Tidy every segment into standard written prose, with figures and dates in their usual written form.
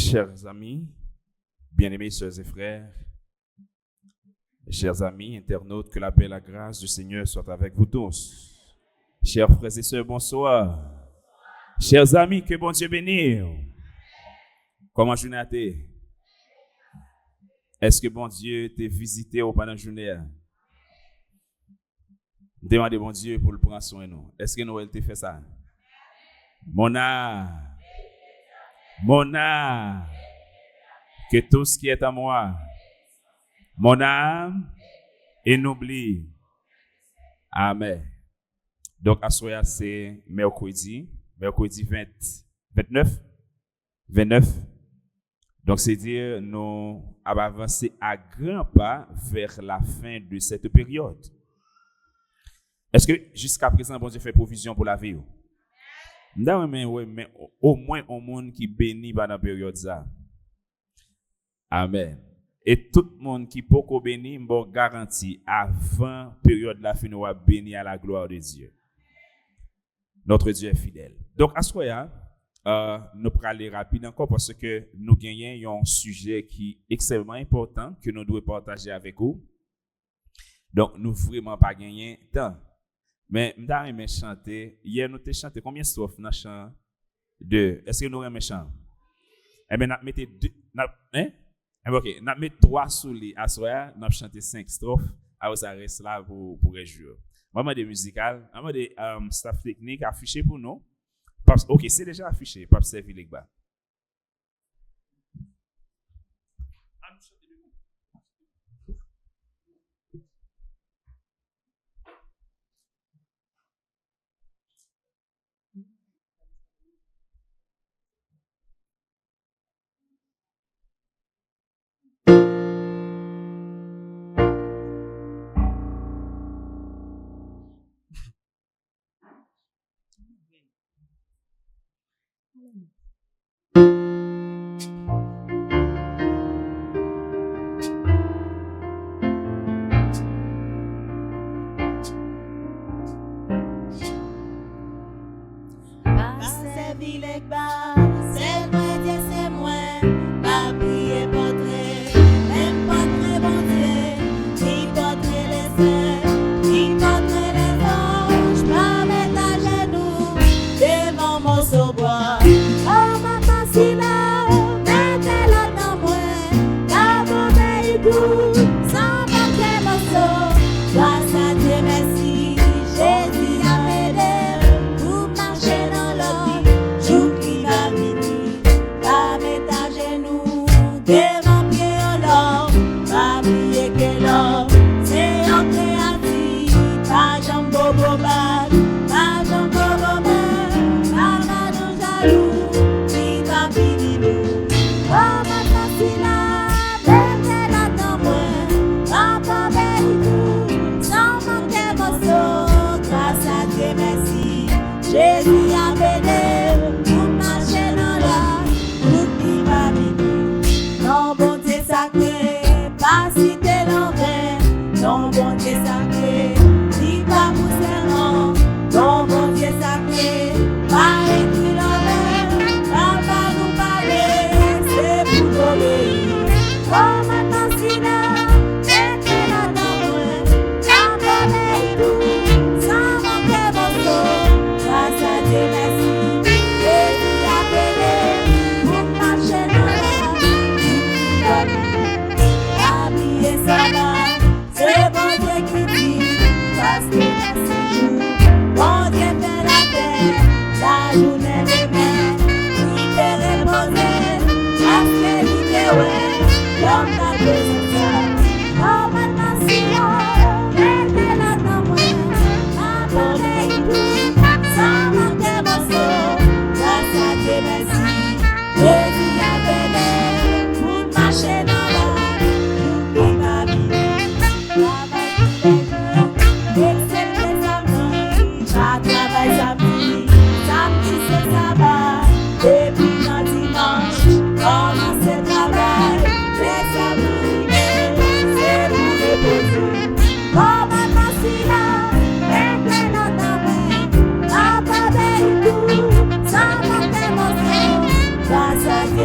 Chers amis, bien-aimés sœurs et frères, chers amis, internautes, que la paix et la grâce du Seigneur soient avec vous tous. Chers frères et sœurs, bonsoir. Chers amis, que bon Dieu bénisse. Comment journée a été? Est-ce que bon Dieu t'a visité pendant la journée? Demandez bon Dieu pour le prendre soin de nous. Est-ce que Noël t'a fait ça? Mon âme, que tout ce qui est à moi, mon âme, inoublié. Amen. Donc, à ce soir, c'est mercredi 29. Donc, c'est dire, nous avons avancé à grands pas vers la fin de cette période. Est-ce que jusqu'à présent, bon Dieu fait provision pour la vie? Non, mais au moins, au monde qui bénit pendant la période ça. Amen. Et tout le monde qui peut bénir, bon garantie, avant la période de la fin, nous va bénir à la gloire de Dieu. Notre Dieu est fidèle. Donc, à ce moment-là, nous allons aller rapide encore parce que nous gagnons un sujet qui est extrêmement important que nous devons partager avec vous. Donc, nous ne vraiment pas gagner temps. Mais nous avons chanté. Hier, nous avons chanté combien de strophes dans le chant 2? Est-ce que nous avons chanté? Eh bien, nous avons mis 2. Ok, nous avons mis 3 sous les à soir. Nous avons chanté 5 strophes. Alors, ça reste là pour réjouir. Maman des musicales, maman des staff technique affiché pour nous. Ok, c'est déjà affiché. Pape servir les gars.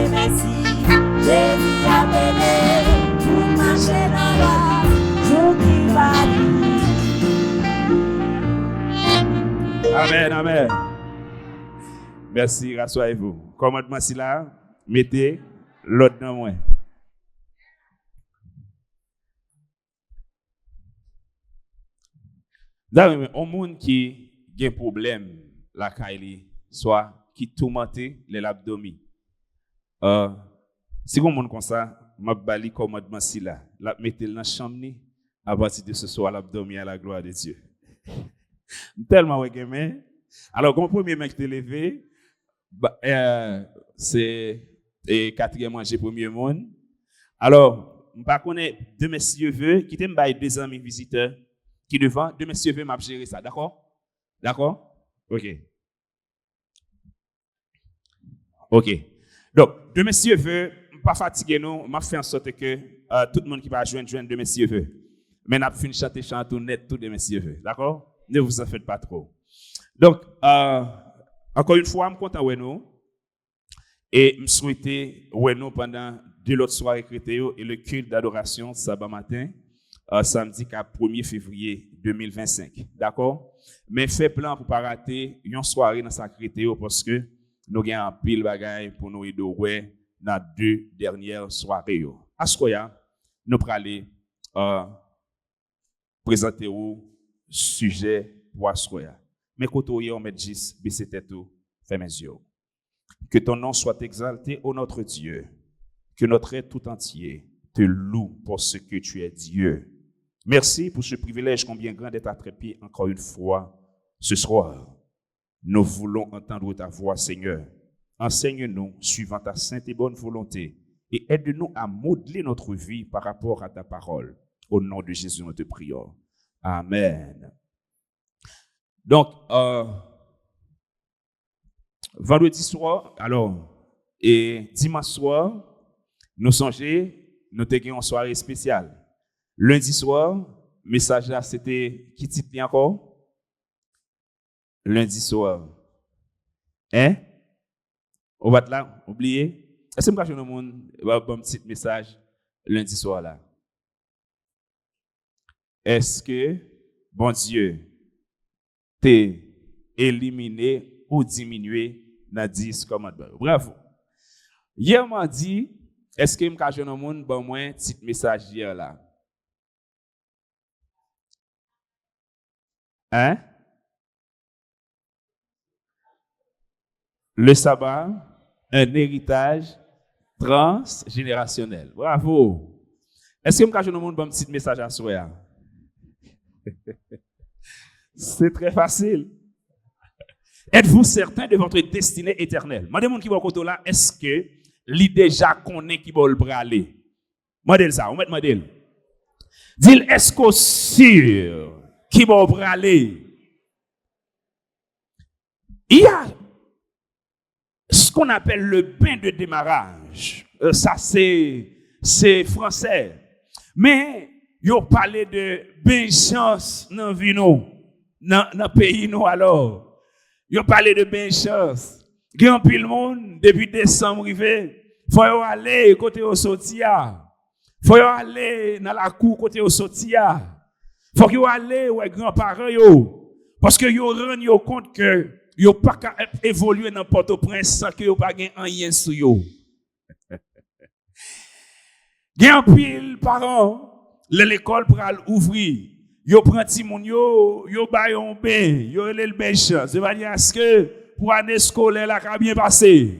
Merci. Amen, amen. Merci, rassurez-vous. Commandement si là, mettez l'autre dans moi. D'ailleurs, un monde qui a un problème, la Kylie, soit qui tourmente les abdominaux. Si vous monde comme ça, m'a bali commandement si là, la mettez dans la chambre à partir de ce soir l'abdomen à la gloire de Dieu. Tellement ouais gamin. Alors comme premier mec qui t'est levé, c'est quatrième manger premier monde. Alors, je ne connais pas deux messieurs veut qui t'aiment bailler deux amis visiteurs qui devant deux messieurs veut m'a gérer ça, d'accord? D'accord? OK. OK. Donc, deux messieurs veut pas fatiguer nous, m'a fait en sorte que tout le monde qui va joindre deux messieurs veut. Mais n'a fini chanter tout net tout deux messieurs veut, d'accord? Ne vous en faites pas trop. Donc, encore une fois, je suis content de nous. Et je souhaitais nous pendant deux autres soirées chrétiennes et le culte d'adoration sabbat matin, samedi 1er février 2025. D'accord? Mais fait plan pour ne pas rater une soirée dans sa chrétien parce que nous avons un pile bagaille pour nous aider dans deux dernières soirées. À ce moment nous allons aller présenter au sujet pour ce soir. Mais quand on met juste baisser tête ou fermer les yeux. Que ton nom soit exalté, ô notre Dieu. Que notre être tout entier te loue pour ce que tu es Dieu. Merci pour ce privilège combien grand d'être à tes pieds encore une fois ce soir. Nous voulons entendre ta voix, Seigneur. Enseigne-nous suivant ta sainte et bonne volonté et aide-nous à modeler notre vie par rapport à ta parole. Au nom de Jésus, nous te prions. Amen. Donc, vendredi soir, et dimanche soir, nous songeons, nous avons une soirée spéciale. Lundi soir, message là, c'était qui titre encore? Lundi soir. Hein? On va là, oubliez? Est-ce que je vais vous un petit message lundi soir là? Est-ce que, bon Dieu, t'es éliminé ou diminué dans 10 commandements? Bravo. Hier, m'a dit, est-ce que je vais vous donner un petit message hier là? Hein? Le sabbat, un héritage transgénérationnel. Bravo. Est-ce que je vais vous donner un petit message à soi? C'est très facile. Êtes-vous certain de votre destinée éternelle? Moi, demande qui va côté là, est-ce que l'idée déjà connaît qui va le braler? Modèle ça, on met modèle. Dis, est-ce qu'on sûr qui va le braler? Il y a ce qu'on appelle le bain de démarrage. Ça, c'est français. Mais, yo parlé de bain chance dans vie nous, dans pays nous alors. Yo parlé de bain chance. Grand pile monde depuis décembre arrivé, faut aller côté au sotia. Faut aller dans la cour côté au sotia. Faut yo aller ouais grands-parents yo parce que yo rend yo compte que yo pas évoluer dans Port-au-Prince sans que yo pas gain rien sur yo. Grand pile parents l'école pour ouvrir, yo prend ti moun yo bay on bain, yo le bain chance. De manière à ce que pour année scolaire la ka bien passé.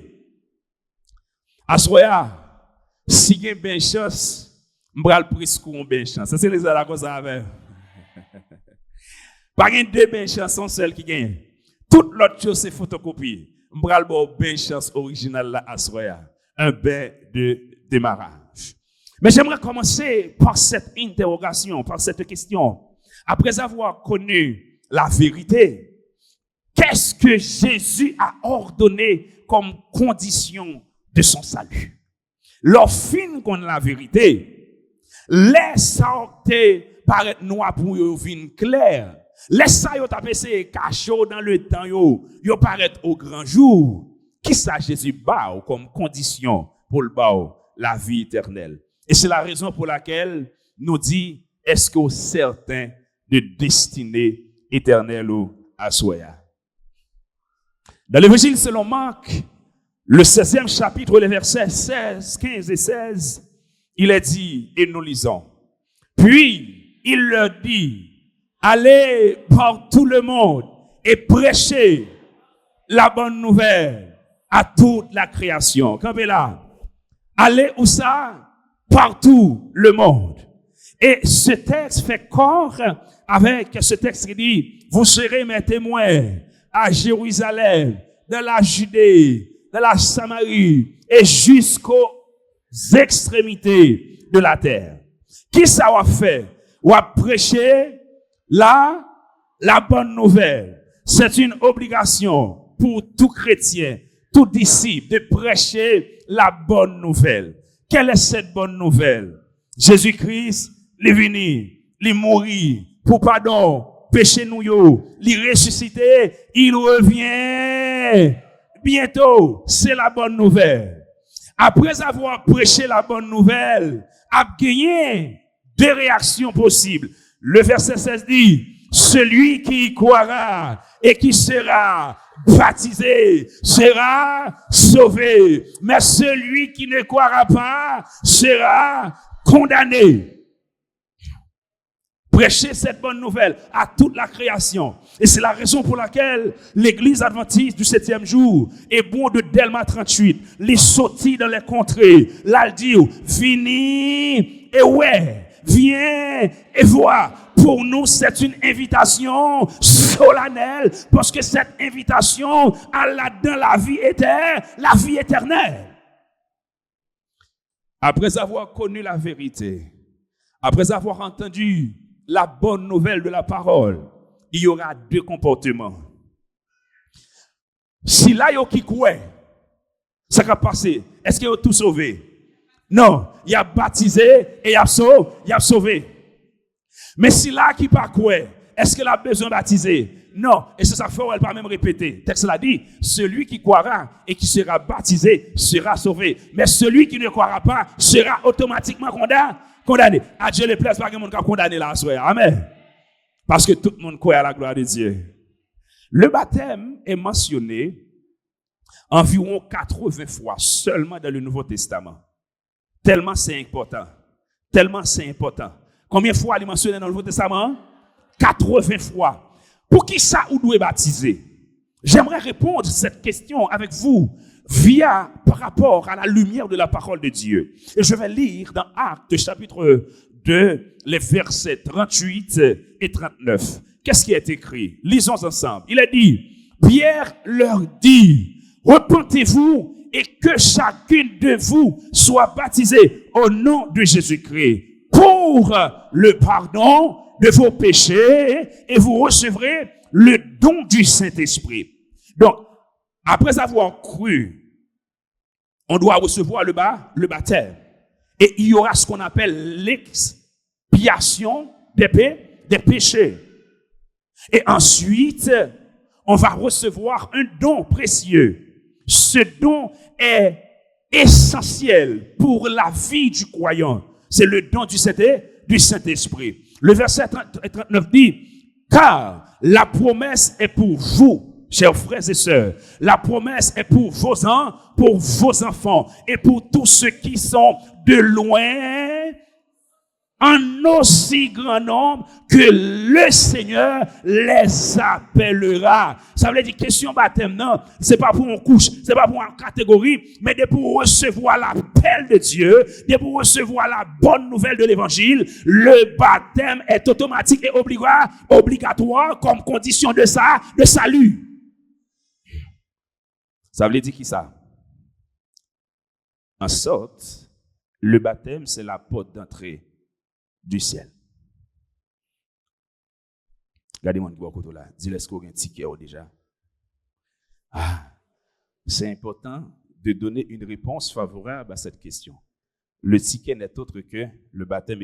Assoya, si gen bain chance, m'bral presque on bain chance. Ça c'est les la cause avec. Pas gen deux bain chance son seul qui gagne. Toute l'autre chose c'est photocopie. M'bral bo bain chance original là assoya. Un bain de démarrage. Mais j'aimerais commencer par cette interrogation, par cette question. Après avoir connu la vérité, qu'est-ce que Jésus a ordonné comme condition de son salut? L'offre qu'on la vérité, laisse ça paraître noir pour yo vin clair. Laisse ça yo taper c'est cachot dans le temps yo paraître au grand jour. Qui ça Jésus ba comme condition pour le ba la vie éternelle? Et c'est la raison pour laquelle nous dit, est-ce que certain de destinée éternelle ou à soya? Dans l'évangile selon Marc, le 16e chapitre, les versets 16, 15 et 16, il est dit, et nous lisons, puis il leur dit, allez par tout le monde et prêchez la bonne nouvelle à toute la création. Campez là. Allez où ça? Partout le monde. Et ce texte fait corps avec ce texte qui dit, vous serez mes témoins à Jérusalem, dans la Judée, dans la Samarie et jusqu'aux extrémités de la terre. Qui ça va faire? Ou à prêcher la bonne nouvelle. C'est une obligation pour tout chrétien, tout disciple de prêcher la bonne nouvelle. Quelle est cette bonne nouvelle? Jésus-Christ, il est venu, il est mort pour pardon, péché nous yo, il est ressuscité, il revient bientôt. C'est la bonne nouvelle. Après avoir prêché la bonne nouvelle, a gagné deux réactions possibles. Le verset 16 dit, celui qui y croira et qui sera baptisé sera sauvé. Mais celui qui ne croira pas sera condamné. Prêcher cette bonne nouvelle à toute la création. Et c'est la raison pour laquelle l'église adventiste du 7e jour est bon de Delma 38. Les sorties dans les contrées. Là, dit, fini et ouais, viens et vois. Pour nous, c'est une invitation solennelle parce que cette invitation a là-dedans la vie éternelle. Après avoir connu la vérité, après avoir entendu la bonne nouvelle de la parole, il y aura deux comportements. Si là, il y a qui croit, ça va passer. Est-ce qu'il y a tout sauvé? Non, il y a baptisé et il y a sauvé. Mais si là qui pas quoi, est-ce qu'il a besoin de baptiser? Non, et c'est ça fait, elle pas même répéter. Le texte l'a dit, celui qui croira et qui sera baptisé sera sauvé. Mais celui qui ne croira pas sera automatiquement condamné. À Dieu le plaise, pas que monde condamné là, amen. Parce que tout le monde croit à la gloire de Dieu. Le baptême est mentionné environ 80 fois seulement dans le Nouveau Testament. Tellement c'est important. Combien de fois il est mentionné dans le Nouveau Testament? 80 fois. Pour qui ça ou doit baptiser? J'aimerais répondre à cette question avec vous par rapport à la lumière de la parole de Dieu. Et je vais lire dans Actes chapitre 2, les versets 38 et 39. Qu'est-ce qui est écrit? Lisons ensemble. Il a dit, Pierre leur dit, repentez-vous et que chacune de vous soit baptisée au nom de Jésus-Christ pour le pardon de vos péchés et vous recevrez le don du Saint-Esprit. Donc, après avoir cru, on doit recevoir le baptême. Et il y aura ce qu'on appelle l'expiation des péchés. Et ensuite, on va recevoir un don précieux. Ce don est essentiel pour la vie du croyant. C'est le don du Saint-Esprit. Le verset 39 dit, car la promesse est pour vous, chers frères et sœurs. La promesse est pour vos enfants et pour tous ceux qui sont de loin, en aussi grand nombre que le Seigneur les appellera. Ça veut dire question baptême, non, c'est pas pour une couche, c'est pas pour une catégorie, mais c'est pour recevoir l'appel de Dieu, c'est pour recevoir la bonne nouvelle de l'évangile. Le baptême est automatique et obligatoire comme condition de salut. Ça veut dire qui ça? En sorte, le baptême, c'est la porte d'entrée du ciel. Regardez-moi de côté là. Dis-le est-ce qu'on a un ticket déjà? C'est important de donner une réponse favorable à cette question. Le ticket n'est autre que le baptême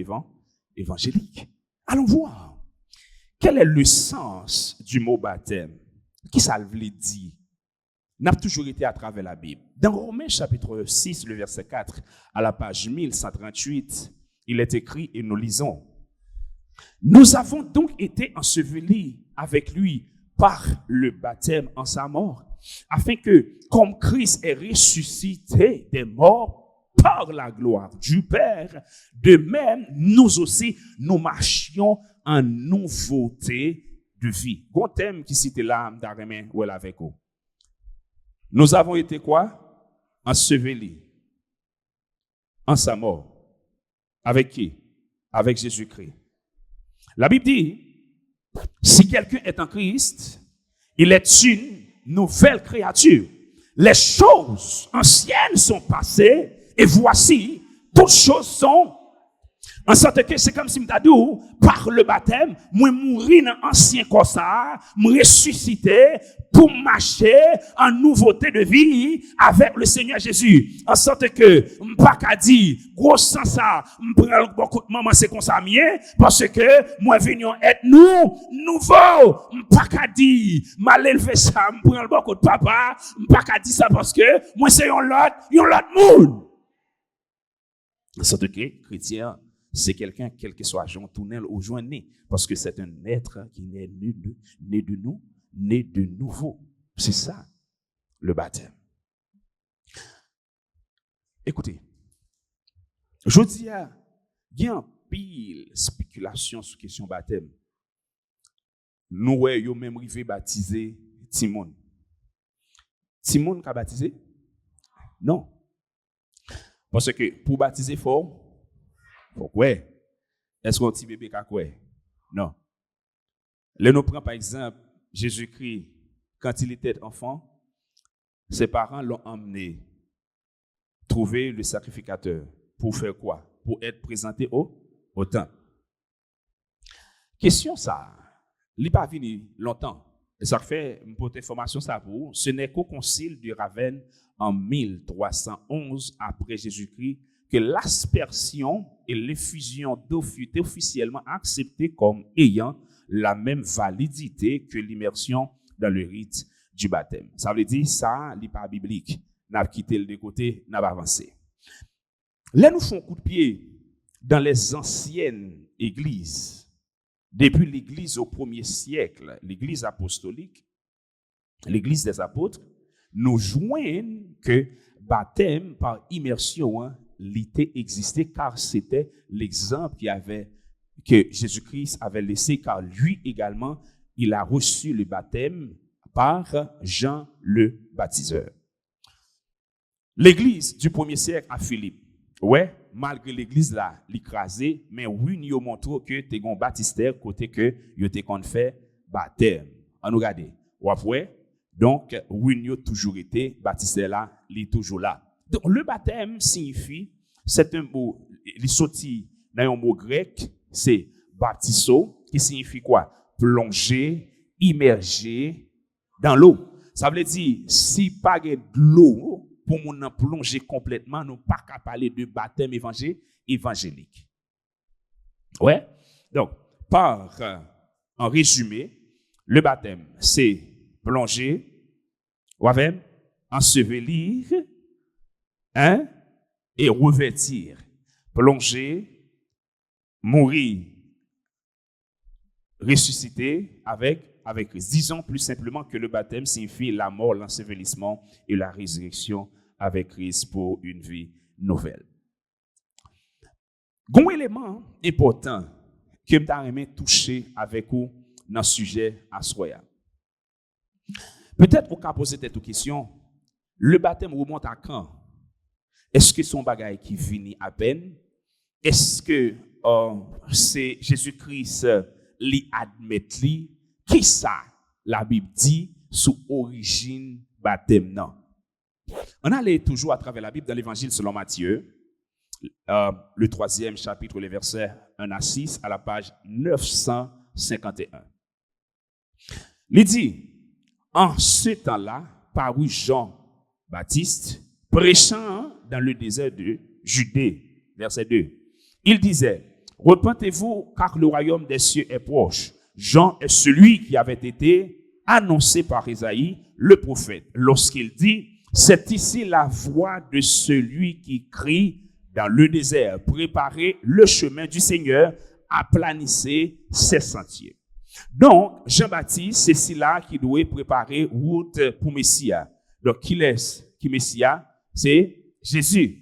évangélique. Allons voir. Quel est le sens du mot baptême? Qui ça veut dire? N'a toujours été à travers la Bible. Dans Romains chapitre 6, le verset 4, à la page 1138, il est écrit et nous lisons. Nous avons donc été ensevelis avec lui par le baptême en sa mort, afin que, comme Christ est ressuscité des morts par la gloire du Père, de même, nous aussi, nous marchions en nouveauté de vie. Bon thème qui cite là, d'Aremé, ou avec vous. Nous avons été quoi? Ensevelis en sa mort. Avec qui? Avec Jésus-Christ. La Bible dit, si quelqu'un est en Christ, il est une nouvelle créature. Les choses anciennes sont passées et voici, toutes choses sont. En sorte que c'est comme si m'tadou, par le baptême, moi mourir dans ancien corps ça, me ressusciter pour marcher en nouveauté de vie avec le Seigneur Jésus. En sorte que m'pas qu'à dire gros sens ça, m'prend beaucoup de maman c'est comme ça mien parce que moi venions être nous nouveau. M'pas qu'à dire mal élevé ça, m'prend beaucoup de papa, m'pas qu'à dire ça parce que moi c'est un l'autre monde. En sorte que chrétien c'est quelqu'un, quel que soit Jean Tournel ou Jean né, parce que c'est un être qui est né de nous, né de nouveau. C'est ça, le baptême. Écoutez, je dis, il y a un pile spéculation sur la question baptême. Nous, yo même arrivé baptiser Timon. Timon qu'a baptisé? Non. Parce que pour baptiser, faut quoi? Est-ce qu'un petit bébé a quoi? Non. Là, nous prenons par exemple Jésus-Christ, quand il était enfant, ses parents l'ont emmené trouver le sacrificateur. Pour faire quoi? Pour être présenté au temple. Question ça, il n'est pas venu longtemps. Et ça fait une petite information ça pour vous. Ce n'est qu'au concile de Ravenne en 1311 après Jésus-Christ que l'aspersion et l'effusion d'eau fut officiellement acceptées comme ayant la même validité que l'immersion dans le rite du baptême. Ça veut dire ça, n'est pas biblique. N'a quitté le côté, n'a pas avancé. Là, nous faisons coup de pied dans les anciennes églises. Depuis l'église au 1er siècle, l'église apostolique, l'église des apôtres, nous joignent que baptême par immersion, l'était existé car c'était l'exemple que Jésus-Christ avait laissé, car lui également, il a reçu le baptême par Jean le baptiseur. L'église du 1er siècle à Philippe, ouais, malgré l'église là, l'écrasée, mais oui, nous montrons que t'es gon baptistère côté que yo t'es qu'on fait baptême. On nous regarde. Ou après, donc oui, nous toujours été baptistère là, il est toujours là. Donc le baptême signifie, c'est un mot, il sorti dans un mot grec, c'est baptiso, qui signifie quoi? Plonger, immerger dans l'eau. Ça veut dire si pas de l'eau pour nous plonger complètement, nous pas qu'à parler de baptême évangélique. Ouais. Donc, en résumé, le baptême, c'est plonger, ou même ensevelir, et revêtir. Plonger, mourir, ressusciter avec Christ. Disons plus simplement que le baptême signifie la mort, l'ensevelissement et la résurrection avec Christ pour une vie nouvelle. Un élément important que je vais toucher avec vous dans le sujet à Soya. Peut-être vous pouvez poser cette question, le baptême remonte à quand? Est-ce que son bagage qui finit à peine? Est-ce que c'est Jésus-Christ li admet li? Qui ça la Bible dit sous origine baptême non? On allait toujours à travers la Bible dans l'évangile selon Matthieu, le 3e chapitre, les versets 1 à 6, à la page 951. Il dit, en ce temps-là, parut Jean-Baptiste, prêchant dans le désert de Judée, verset 2. Il disait, repentez-vous car le royaume des cieux est proche. Jean est celui qui avait été annoncé par Isaïe, le prophète, lorsqu'il dit, c'est ici la voix de celui qui crie dans le désert, préparez le chemin du Seigneur, aplanissez ses sentiers. Donc, Jean-Baptiste, c'est celui-là qui doit préparer route pour Messia. Donc, qui Messia? C'est Jésus.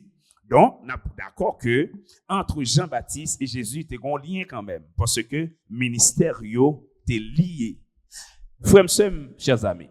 Donc, on est d'accord que entre Jean-Baptiste et Jésus, il y a un lien quand même, parce que le ministère est lié. Frères et sœurs, chers amis,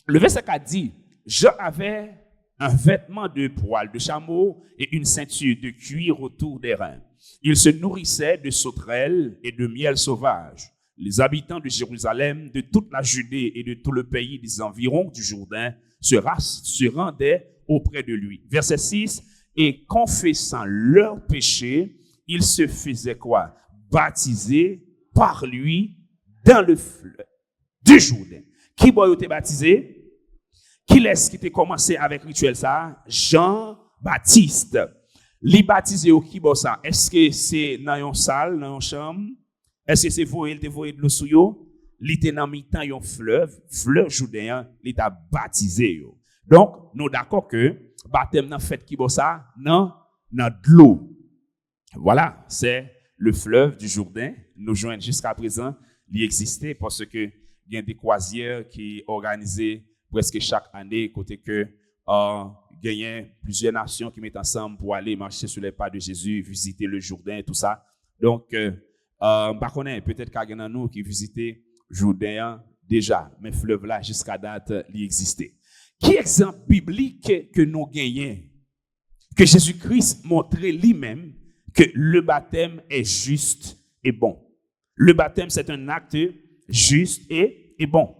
le verset 4 dit, Jean avait un vêtement de poil de chameau et une ceinture de cuir autour des reins. Il se nourrissait de sauterelles et de miel sauvage. Les habitants de Jérusalem, de toute la Judée et de tout le pays des environs du Jourdain se rendaient auprès de lui. Verset 6, et confessant leurs péchés, ils se faisaient quoi? Baptiser par lui dans le fleuve du Jourdain. Qui a été baptisé? Qui est-ce qui a commencé avec rituel ça? Jean-Baptiste. Li baptisé au qui ça? Est-ce que c'est dans une salle, dans une chambre? Est-ce que c'est voyer de l'eau sous yo? Li était dans mi-temps yon fleuve Jourdain, li t'a baptisé yo. Donc, nous d'accord que baptême nan fait qui ça? Dans de l'eau. Voilà, c'est le fleuve du Jourdain. Nous joignent jusqu'à présent, il existait parce que il y a des croisières qui organisées presque chaque année, côté que il y a plusieurs nations qui mettent ensemble pour aller marcher sur les pas de Jésus, visiter le Jourdain et tout ça. Donc, peut-être qu'il y en a nous qui visitaient Jourdain déjà, mais fleuve là jusqu'à date, il existait. Qui exemple biblique que nous gagnons, que Jésus-Christ montrait lui-même que le baptême est juste et bon. Le baptême, c'est un acte juste et bon.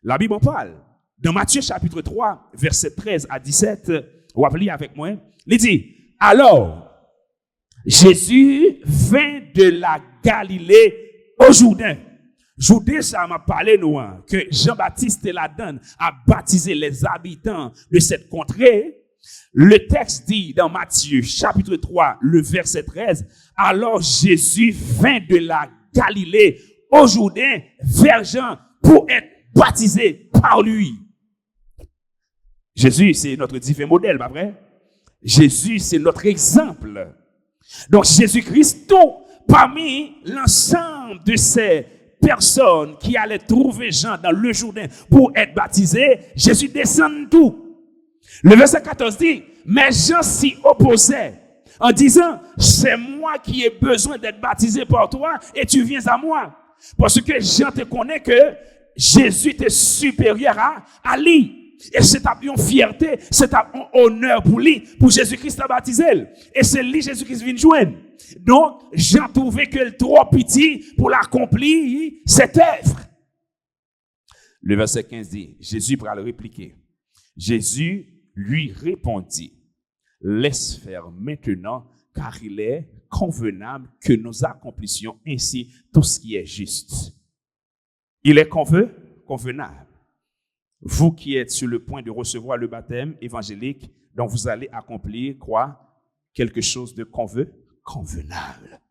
La Bible en parle. Dans Matthieu chapitre 3, verset 13 à 17, vous rappelez avec moi, il dit, alors, Jésus vint de la Galilée au Jourdain. Jourdain, ça m'a parlé, nous, que Jean-Baptiste la donne à baptiser les habitants de cette contrée. Le texte dit dans Matthieu chapitre 3, le verset 13, alors Jésus vint de la Galilée au Jourdain vers Jean pour être baptisé par lui. Jésus, c'est notre divin modèle, pas vrai? Jésus, c'est notre exemple. Donc, Jésus-Christ, parmi l'ensemble de ces personnes qui allaient trouver Jean dans le Jourdain pour être baptisé, Jésus descend tout. Le verset 14 dit, mais Jean s'y opposait en disant, c'est moi qui ai besoin d'être baptisé par toi et tu viens à moi. Parce que Jean te connaît que Jésus était supérieur à lui. Et c'est une fierté, c'est un honneur pour lui, pour Jésus-Christ à baptiser. Et c'est lui Jésus-Christ vient joindre. Donc, Jean trouvait que le trop petit pour l'accomplir cette œuvre. Le verset 15 dit, Jésus pourra le répliquer. Jésus lui répondit, laisse faire maintenant, car il est convenable que nous accomplissions ainsi tout ce qui est juste. Il est convenable. Vous qui êtes sur le point de recevoir le baptême évangélique, dont vous allez accomplir quoi? Quelque chose de convenable.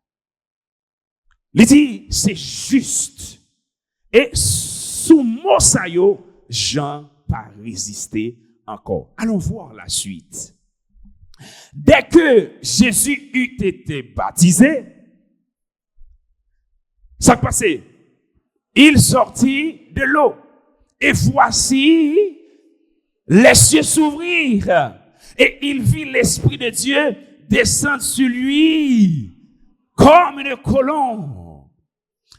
Il dit, c'est juste. Et sous Mosaïo, Jean pas résisté encore. Allons voir la suite. Dès que Jésus eut été baptisé, ça passait. Il sortit de l'eau. Et voici, les cieux s'ouvrirent. Et il vit l'Esprit de Dieu descendre sur lui comme une colombe.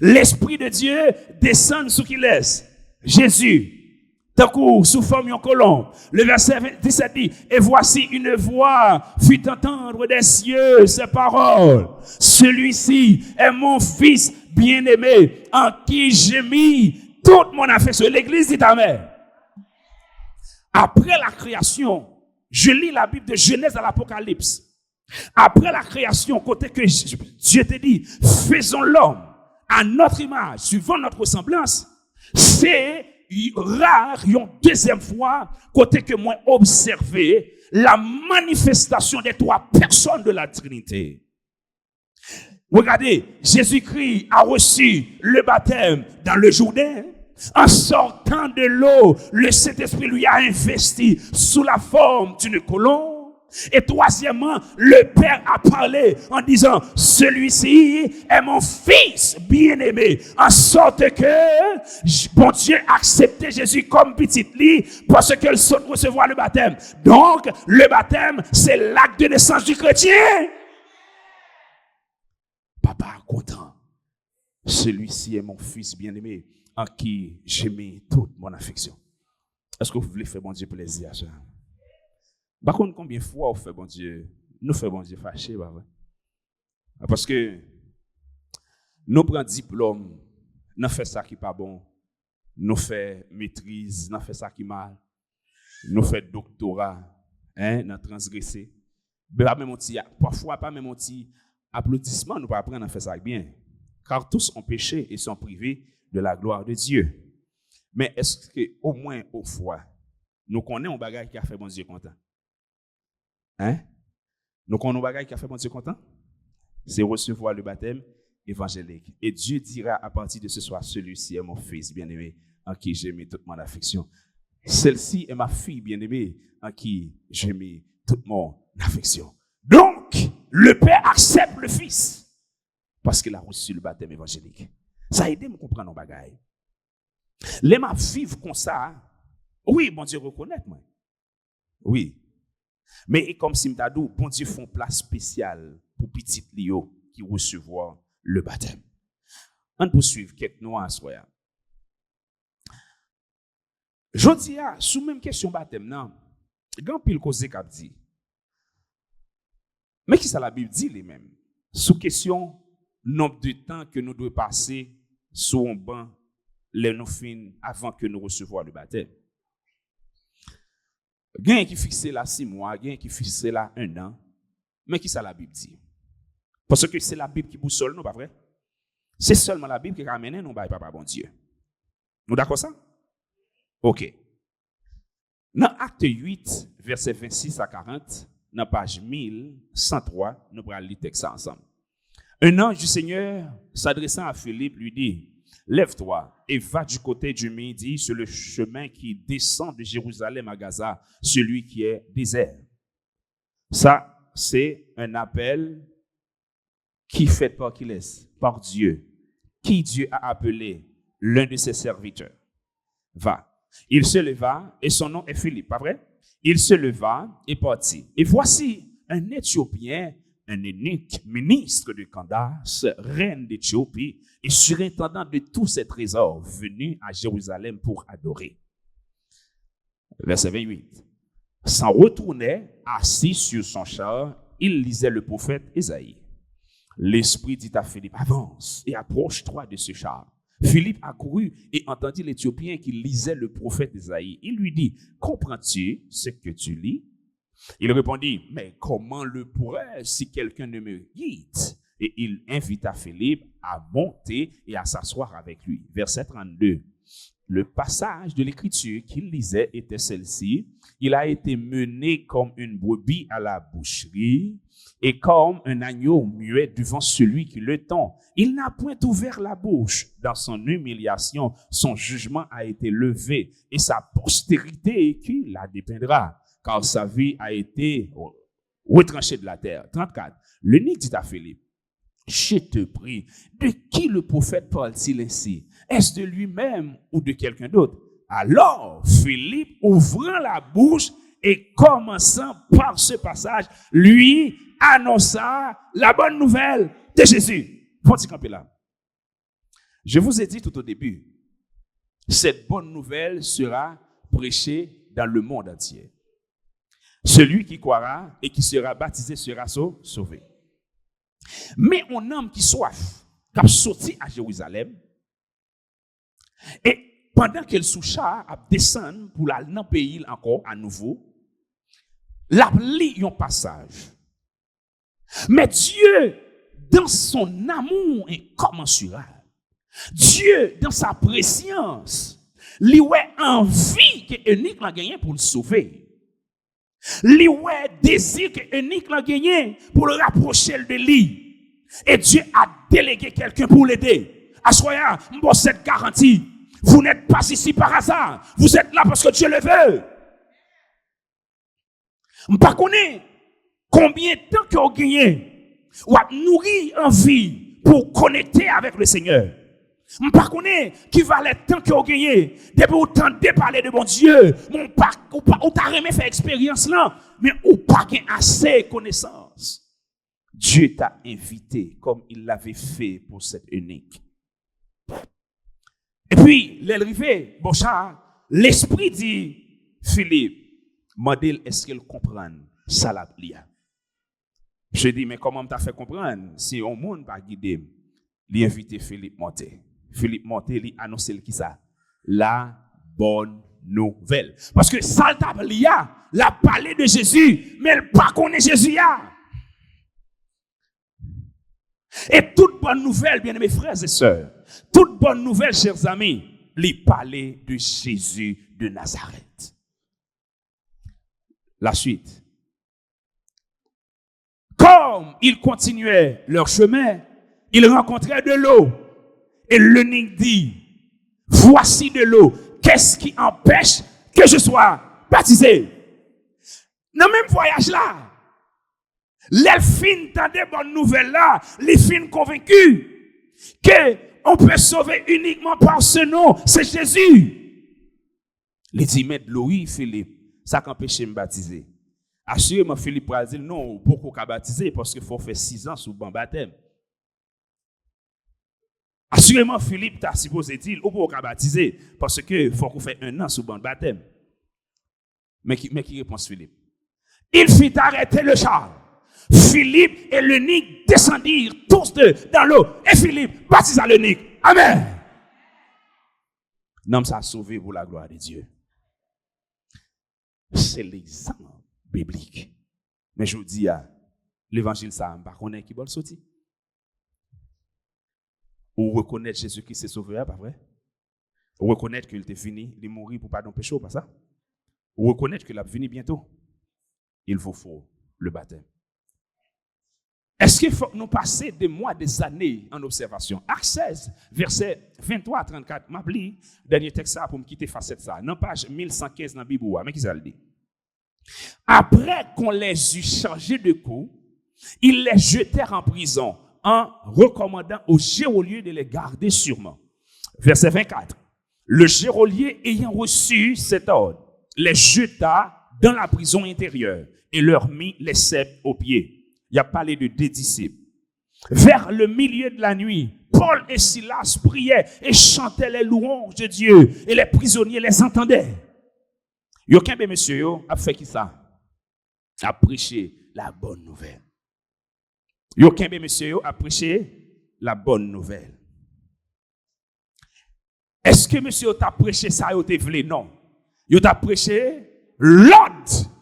L'Esprit de Dieu descend sur qui laisse? Jésus. D'un coup, sous forme d'une colombe. Le verset 17 dit, et voici une voix fit entendre des cieux ces paroles. Celui-ci est mon fils bien-aimé, en qui j'ai mis toute mon affection. L'église dit amen. Après la création, je lis la Bible de Genèse à l'Apocalypse. Après la création, côté que Dieu te dit, faisons l'homme à notre image, suivant notre ressemblance, c'est rare, une deuxième fois, côté que moi observé la manifestation des trois personnes de la Trinité. Regardez, Jésus-Christ a reçu le baptême dans le Jourdain. En sortant de l'eau, le Saint-Esprit lui a investi sous la forme d'une colombe. Et troisièmement, le Père a parlé en disant, celui-ci est mon fils bien-aimé, en sorte que bon Dieu a accepté Jésus comme petit lit parce qu'elle saute recevoir le baptême. Donc, le baptême, c'est l'acte de naissance du chrétien. Papa content. Celui-ci est mon fils bien-aimé, en qui j'ai mis toute mon affection. Est-ce que vous voulez faire bon Dieu plaisir à ça? Par contre, combien de fois vous fait bon Dieu, nous fait bon Dieu fâché, bah ouais. Parce que nous prenons diplôme, nous faisons ça qui n'est pas bon, nous faisons maîtrise, nous faisons ça qui est mal, nous faisons doctorat, nous transgressé. Parfois, pas même un petit applaudissement, nous pas apprendre à faire ça bien. Car tous ont péché et sont privés de la gloire de Dieu. Mais est-ce qu'au moins, au fois, nous connaissons un bagage qui a fait bon Dieu content? Nous connaissons un bagage qui a fait bon Dieu content? C'est recevoir le baptême évangélique. Et Dieu dira à partir de ce soir, celui-ci est mon fils bien-aimé, en qui j'ai mis toute mon affection. Celle-ci est ma fille bien-aimée, en qui j'ai mis toute mon affection. Donc, le Père accepte le Fils, parce qu'il a reçu le baptême évangélique. Ça a aidé à me comprendre nos bagailles. Les ma vivre comme ça, oui, bon Dieu reconnaît moi. Oui. Mais comme si m'tadou, bon Dieu font place spéciale pour petit Lio qui recevoir le baptême. On poursuit quelques noix à soya. Jodi a sous même question baptême non, grand pile cause qu'a dit. Mais qui ça la Bible dit lui-même? Sous question nombre de temps que nous devons passer sous un banc les nous fin avant que nous recevoir le baptême. Gain qui fixé là 6 mois, gain qui fixé là 1 an. Mais qui ça la Bible dit? Parce que c'est la Bible qui boussole nous, pas vrai? C'est seulement la Bible qui ramène nous par papa bon Dieu. Nous d'accord ça? OK. Dans Acte 8, verset 26 à 40, dans page 1103, nous allons lire texte ensemble. Un ange du Seigneur s'adressant à Philippe lui dit, lève-toi et va du côté du midi sur le chemin qui descend de Jérusalem à Gaza, celui qui est désert. Ça, c'est un appel qui fait par Dieu, qui Dieu a appelé l'un de ses serviteurs. Va. Il se leva et son nom est Philippe, pas vrai? Il se leva et partit. Et voici un Éthiopien, un eunuque, ministre de Candace, reine d'Éthiopie et surintendant de tous ses trésors, venu à Jérusalem pour adorer. Verset 28. S'en retournait, assis sur son char, il lisait le prophète Ésaïe. L'Esprit dit à Philippe, avance et approche-toi de ce char. Philippe accourut et entendit l'Éthiopien qui lisait le prophète Ésaïe. Il lui dit, comprends-tu ce que tu lis? Il répondit, mais comment le pourrais-je si quelqu'un ne me guide? Et il invita Philippe à monter et à s'asseoir avec lui. Verset 32. Le passage de l'écriture qu'il lisait était celle-ci. Il a été mené comme une brebis à la boucherie et comme un agneau muet devant celui qui le tond. Il n'a point ouvert la bouche. Dans son humiliation, son jugement a été levé et sa postérité qui la dépeindra, car sa vie a été retranchée de la terre. 34. L'eunuque dit à Philippe, je te prie, de qui le prophète parle-t-il ainsi? Est-ce de lui-même ou de quelqu'un d'autre? Alors, Philippe, ouvrant la bouche et commençant par ce passage, lui annonça la bonne nouvelle de Jésus. Faut-il camper là? Je vous ai dit tout au début, cette bonne nouvelle sera prêchée dans le monde entier. Celui qui croira et qui sera baptisé sera sauvé. Mais un homme qui soif, qui a sorti à Jérusalem, et pendant qu'elle sous char a descend pour aller dans le pays encore à nouveau, la lit un passage. Mais Dieu, dans son amour incommensurable, Dieu, dans sa préscience, lui a envie que Eunuque l'a gagné pour le sauver. Lui a désir que Eunuque l'a gagné pour le rapprocher de lui. Et Dieu a délégué quelqu'un pour l'aider. Assoyez, bon, cette garantie. Vous n'êtes pas ici par hasard. Vous êtes là parce que Dieu le veut. Je ne connais Combien de temps que vous gagnez, ou a nourri en vie pour connecter avec le Seigneur. Je ne sais pas qui va le temps que vous gagnez. Depuis vous tentez parler de mon Dieu, ou t'as jamais fait expérience là, mais ou pas assez de connaissances. Dieu t'a invité comme il l'avait fait pour cette unique. Et puis, l'arrivée, bon chat, l'esprit dit, Philippe, modèle, est-ce qu'il comprend ça la lia? Je dis, mais comment t'as fait comprendre? Si on monde pas guidé, l'invité Philippe monter. Philippe monter, il annonce qui ça? La bonne nouvelle. Parce que ça t'a lia, la parlé de Jésus, mais elle pas connaît Jésus ya. Et toute bonne nouvelle, bien-aimés frères et sœurs, toute bonne nouvelle, chers amis, lui parler de Jésus de Nazareth. La suite. Comme ils continuaient leur chemin, ils rencontraient de l'eau. Et l'eunuque dit, voici de l'eau. Qu'est-ce qui empêche que je sois baptisé? Dans le même voyage là, les filles dans des bonnes nouvelles là, les filles convaincus que on peut sauver uniquement par ce nom, c'est Jésus. Les dit, mais de l'eau, Philippe, ça qu'empêche de me baptiser. Assurément, Philippe a dit, non, beaucoup qu'à baptiser parce qu'il faut faire 6 ans sous bon baptême. Assurément, Philippe t'a supposé dire, ou beaucoup qu'à baptiser parce qu'il faut qu'on fait 1 an sous bon baptême. Mais qui répond Philippe? Il fit arrêter le char. Philippe et l'eunuque descendirent tous deux dans l'eau. Et Philippe baptisa l'eunuque. Amen. L'homme s'est sauvé pour la gloire de Dieu. C'est l'exemple biblique. Mais je vous dis, l'évangile, ça, je ne connais pas qui va le sortir. Ou reconnaître Jésus-Christ est sauveur, pas vrai? Ou reconnaître qu'il était fini, il est mort pour pardon péché, pas ça? Ou reconnaître qu'il a fini bientôt. Il vous faut le baptême. Est-ce qu'il faut que nous passions des mois, des années en observation? Acte 16, verset 23 à 34, m'appli, dernier texte pour me quitter facette ça. Non, page 1115 dans la Bible, mais qui ça le dit? Après qu'on les eut chargés de coups, ils les jetèrent en prison en recommandant au geôlier de les garder sûrement. Verset 24. Le geôlier ayant reçu cet ordre, les jeta dans la prison intérieure et leur mit les ceps aux pieds. Il a parlé de 2 disciples. Vers le milieu de la nuit, Paul et Silas priaient et chantaient les louanges de Dieu et les prisonniers les entendaient. Yo kembe monsieur yo a fait qui ça? A prêché la bonne nouvelle. Yo kembe monsieur yo a prêché la bonne nouvelle. Est-ce que monsieur t'a prêché ça yo te vle? Non. Yo t'a prêché l'ordre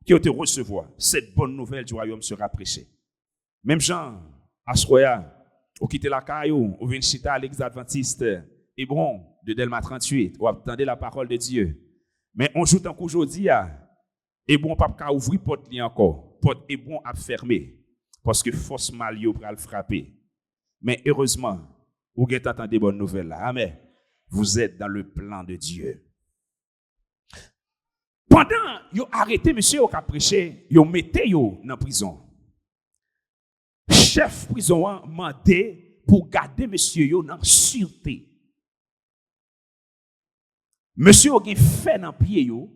qui te recevoir. Cette bonne nouvelle du royaume sera prêchée. Même Jean, à Soya, ou quitter la caillou, ou vient chita à l'église adventiste Hébron de Delma 38, ou attendez la parole de Dieu. Mais on joue tant qu'aujourd'hui, Hébron pas qu'à ouvrir porte li encore. Porte Hébron a fermé parce que force mal yo pral frapper. Mais heureusement, vous avez entendu bonnes nouvelles là. Amen. Vous êtes dans le plan de Dieu. Pendant yo arrêté monsieur au cap prêcher, yo mettez yo dans prison. Chef prison a mandé pour garder monsieur yo dans sûreté. Monsieur a fait dans pied yo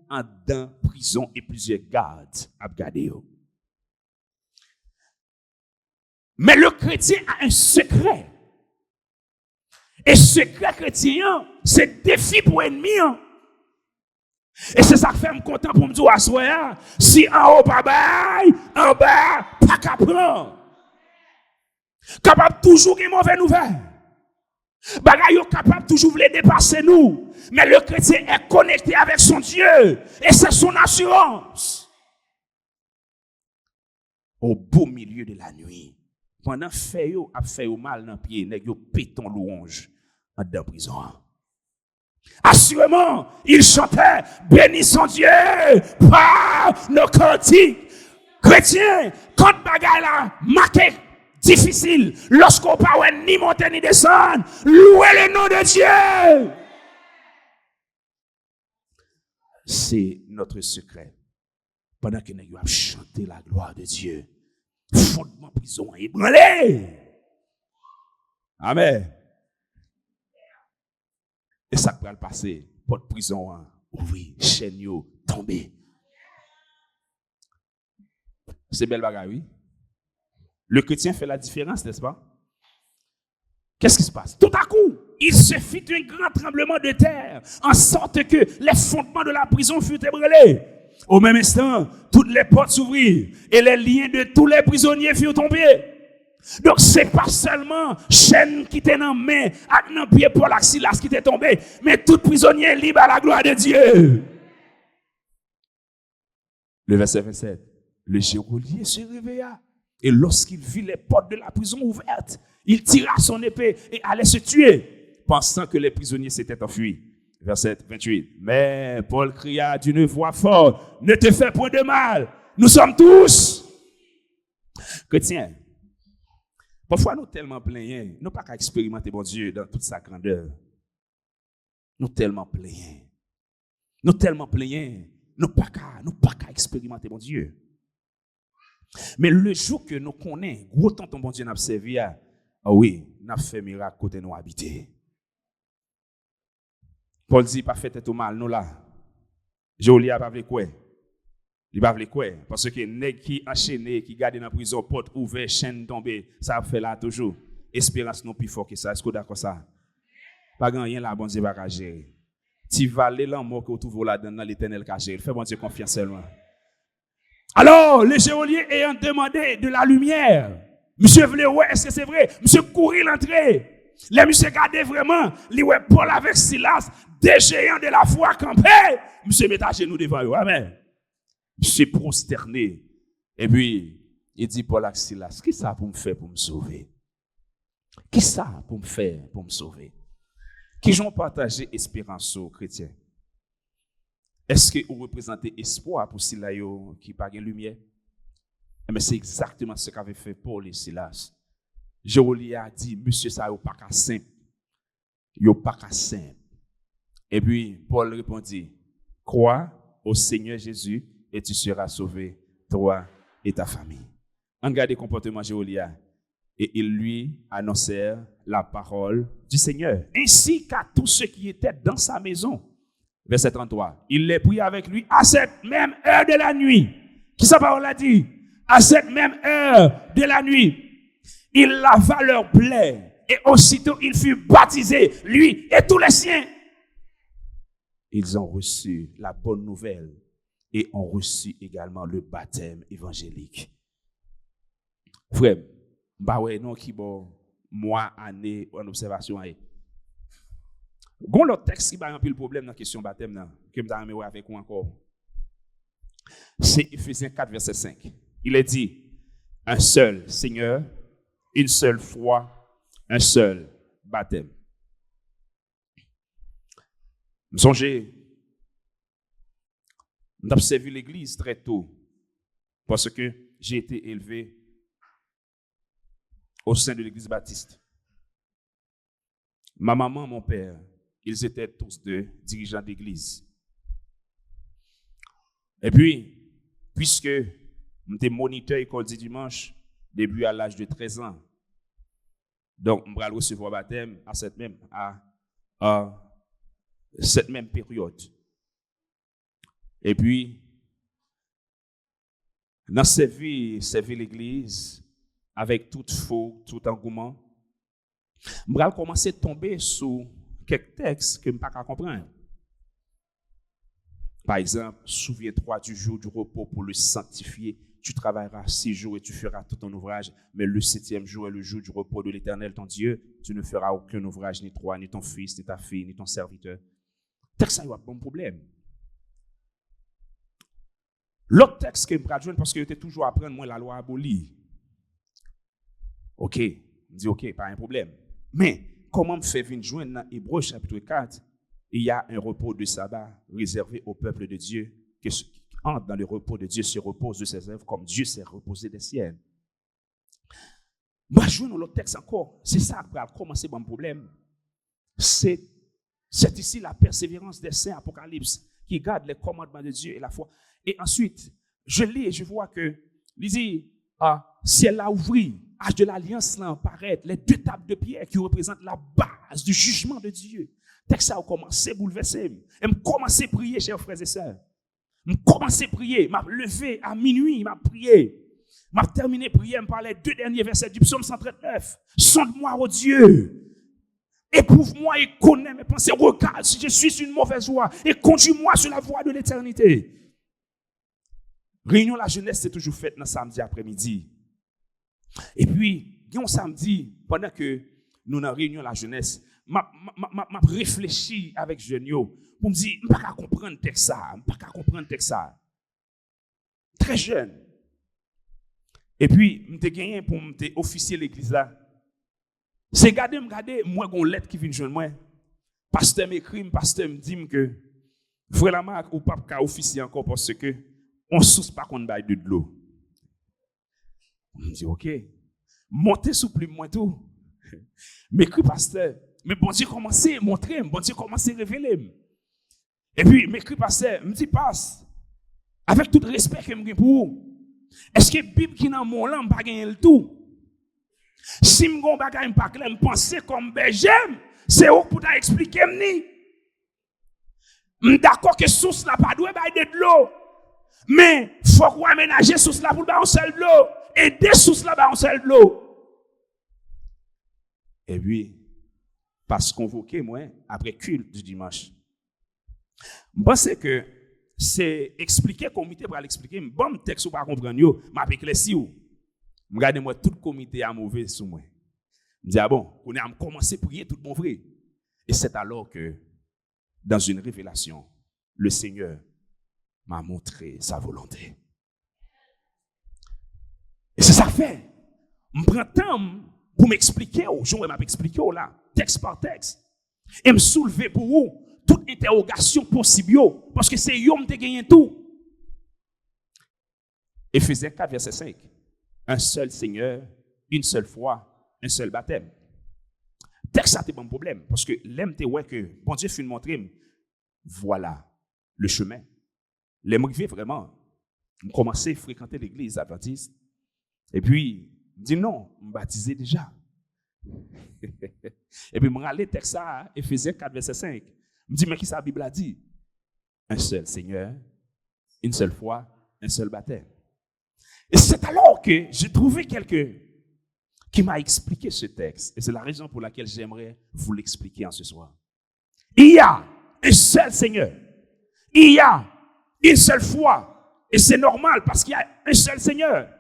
en dans prison et plusieurs gardes a garder yo. Mais le chrétien a un secret. Et secret chrétien, c'est défi pour ennemi. Et c'est ça qui fait me content pour me dire à soi, si en haut pas bail, en bas pas qu'à prendre. Capable toujours de mauvaise nouvelle. Bagay yo capable toujours de dépasser nous. Mais le chrétien est connecté avec son Dieu. Et c'est son assurance. Au beau milieu de la nuit, pendant fait yo a fait mal dans pied, nèg yo péton louange en dans prison. Assurément, il chantait bénissons Dieu par nos cantiques. Chrétiens, quand bagay la marqué difficile, lorsqu'on pas ni monter ni descendre, louez le nom de Dieu. C'est notre secret. pendant que nous avons chanté la gloire de Dieu, fondement prison est ébranlé. Amen. Et ça peut le passer. Porte prison, oui, chaîne yo, tombé. C'est belle bagarre, oui. Le chrétien fait la différence, n'est-ce pas? Qu'est-ce qui se passe? Tout à coup, il se fit un grand tremblement de terre, en sorte que les fondements de la prison furent ébranlés. Au même instant, toutes les portes s'ouvrirent et les liens de tous les prisonniers furent tombés. Donc, c'est pas seulement chaîne qui était dans main, avec dans pied Paul et Silas qui était tombé, mais tout prisonnier libre à la gloire de Dieu. Le verset 27. Le geôlier se réveilla et lorsqu'il vit les portes de la prison ouvertes, il tira son épée et allait se tuer, pensant que les prisonniers s'étaient enfuis. Verset 28. Mais Paul cria d'une voix forte, ne te fais point de mal, nous sommes tous chrétiens. Parfois, nous tellement plaignons, nous pas qu'à expérimenter bon Dieu dans toute sa grandeur. Nous tellement plaignons. Nous tellement plaignons, nous pas qu'à expérimenter bon Dieu. Mais le jour que nous connaissons, gros temps ton bon Dieu n'a servi, ah oui, n'a fait miracle côté nous habiter. Paul dit pas fait tout mal nous là. Joli a pas vle quoi. Il pas vle quoi parce que nèg qui enchaîné, qui garde dans prison, porte ouverte, chaîne tombée, ça fait là toujours. Espérance non plus fort que ça. Est-ce que d'accord ça? Pas rien là bon Dieu va gérer. Tu vas aller là mort que trouve là dans l'Éternel ka gérer. Fais bon Dieu confiance seulement. Alors, le geôlier ayant demandé de la lumière, monsieur voulait ouais, est-ce que c'est vrai? Monsieur courir l'entrée. Les monsieur regardait vraiment, li ouais Paul avec Silas, des géants de la foi campés. Monsieur met à genoux devant eux. Amen. Monsieur prosterné. Et puis, il dit Paul à Silas, qui ça pour me faire pour me sauver? Qui ça pour me faire pour me sauver? Qui j'ont partagé espérance aux chrétiens? Est-ce que vous représentez espoir pour Silas qui n'a pas de lumière? Mais c'est exactement ce qu'avait fait Paul et Silas. Geôlier a dit, monsieur, ça n'est pas qu'à simple. Il n'est pas qu'à simple. Et puis, Paul répondit, crois au Seigneur Jésus et tu seras sauvé, toi et ta famille. Regardez le comportement de Geôlier. Et ils lui annoncèrent la parole du Seigneur, ainsi qu'à tous ceux qui étaient dans sa maison. Verset 33. Il les prit avec lui à cette même heure de la nuit. Qui sa parole a dit? À cette même heure de la nuit. Il lava leurs plaies et aussitôt il fut baptisé, lui et tous les siens. Ils ont reçu la bonne nouvelle et ont reçu également le baptême évangélique. Frère, bah ouais, non, qui bon, mois, année, en observation. Gon l'autre texte qui va remplir le problème dans la question baptême, que je vais avec vous encore. C'est Ephésiens 4, verset 5. Il est dit, un seul Seigneur, une seule foi, un seul baptême. Je songez, j'ai observé l'église très tôt parce que j'ai été élevé au sein de l'église baptiste. Ma maman, mon père, ils étaient tous deux dirigeants d'église. Et puis, puisque j'étais moniteur école du dimanche, début à l'âge de 13 ans, donc je vais recevoir baptême à cette même période. Et puis, dans servir l'église avec toute foi, tout engouement, je vais commencer à tomber sur quelques textes que je ne peux pas comprendre. Par exemple, souviens-toi du jour du repos pour le sanctifier. Tu travailleras 6 jours et tu feras tout ton ouvrage, mais le 7e jour est le jour du repos de l'Éternel, ton Dieu. Tu ne feras aucun ouvrage, ni toi, ni ton fils, ni ta fille, ni ton serviteur. Texte, ça y a un bon problème. L'autre texte que je vais joindre, parce que j'étais toujours à apprendre, moi, la loi abolie. Ok, je dis ok, pas un problème. Mais comment me faire venir joindre dans Hébreux chapitre 4, il y a un repos de sabbat réservé au peuple de Dieu, que ceux qui entrent dans le repos de Dieu se reposent de ses œuvres comme Dieu s'est reposé des siennes. Je joindre l'autre texte encore. C'est ça qui va commencer mon problème. C'est ici la persévérance des saints, Apocalypse, qui gardent les commandements de Dieu et la foi. Et ensuite, je lis et je vois que, il dit, ciel a ouvert, âge de l'alliance là apparaît, les 2 tables de pierre qui représentent la base du jugement de Dieu. Texte ça a commencé à bouleverser. Et me commencé à prier, chers frères et sœurs. Je commençais à prier, je me levé à minuit, je me prié. Je terminé de prier, je me parlais 2 derniers versets du psaume 139. Sonde-moi, ô Dieu. Éprouve-moi et connais mes pensées. Regarde si je suis sur une mauvaise voie et conduis-moi sur la voie de l'éternité. Réunion la jeunesse, c'est toujours faite dans samedi après-midi. Et puis, un samedi, pendant que nous dans réunion la jeunesse, m'a réfléchi avec Genio pour me dire, je ne peux pas comprendre le texte. Très jeune. Et puis, je suis gagné pour me officier l'église là. C'est garder, moi, j'ai une lettre qui vient de moi. Pasteur m'écrit, pasteur me dit que, vraiment, ou pas qu'à officier encore parce que, on ne sous pas qu'on baille de l'eau. Je me dis, ok. Montez sous plume, moi tout. M'écrit, pasteur. Mais bon Dieu commence à montrer, bon Dieu commence à révéler. Et puis, m'écrit, pasteur, me dit, passe. Avec tout le respect que je pour vous. Est-ce que la Bible qui est dans mon langue, pas gagner le tout? Si je ne bagaille pas clair, je pense comme berger, c'est où pour t'expliquer ni. Je d'accord que source là pas doit bailler de l'eau. Mais faut qu'on aménager source là pour bailler un seul de l'eau et des sources là bailler un seul de l'eau. Et puis parce convoqué moi après culte du dimanche. Je pense que c'est expliquer comité pour l'expliquer, bon texte ou pas comprendre yo, m'a éclairci ou. Regardez-moi, tout le comité a mauvais sur moi. Je dis, on a commencé à prier tout mon frère. Et c'est alors que, dans une révélation, le Seigneur m'a montré sa volonté. Et c'est ça que fait. Je prends temps pour m'expliquer, je vais m'expliquer là, texte par texte. Et me soulever pour vous toute interrogation possible, parce que c'est eux qui ont gagné tout. Éphésiens 4, verset 5. Un seul Seigneur, une seule foi, un seul baptême. Texte, ça, c'est un problème. Parce que l'aime, t'es ouais que, bon Dieu, fait montrer, voilà le chemin. L'aime arrivé vraiment. Je commençais à fréquenter l'église adventiste. Et puis, je dis non, je me baptisais déjà. Et puis, je me râlais texte ça, Éphésiens 4, verset 5. Je me dis, mais qui ça, la Bible a dit? Un seul Seigneur, une seule foi, un seul baptême. Et c'est alors que j'ai trouvé quelqu'un qui m'a expliqué ce texte. Et c'est la raison pour laquelle j'aimerais vous l'expliquer en ce soir. Il y a un seul Seigneur. Il y a une seule foi. Et c'est normal parce qu'il y a un seul Seigneur.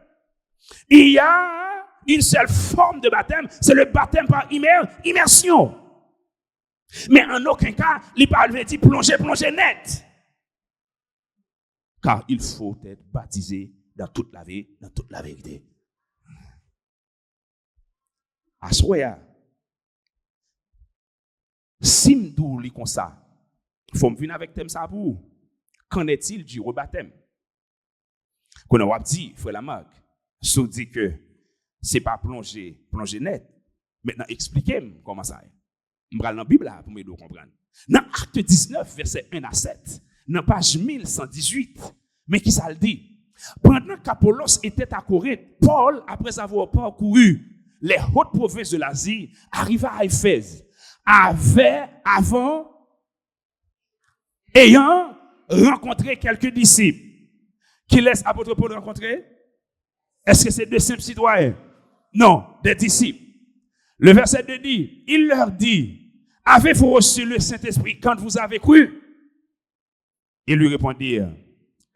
Il y a une seule forme de baptême. C'est le baptême par immersion. Mais en aucun cas, il ne dit plonger net. Car il faut être baptisé dans toute la vie, dans toute la vérité. Assoya. Si m'dou li comme ça, faut me venir avec thème ça pour vous. Qu'en est-il du rebaptême? Qu'on a dit, frère Lamarck, si dit que c'est pas plonger net. Maintenant, expliquez-moi comment ça est. Je vais dans la Bible là pour me comprendre. Dans Acte 19, verset 1 à 7, dans page 1118, mais qui ça le dit? Pendant qu'Apollos était à Corinthe, Paul, après avoir parcouru les hautes provinces de l'Asie, arriva à Éphèse. Ayant rencontré quelques disciples. Qui laisse apôtre Paul rencontrer? Est-ce que c'est des simples citoyens? Non, des disciples. Le verset 2 dit, il leur dit, avez-vous reçu le Saint-Esprit quand vous avez cru? Ils lui répondirent,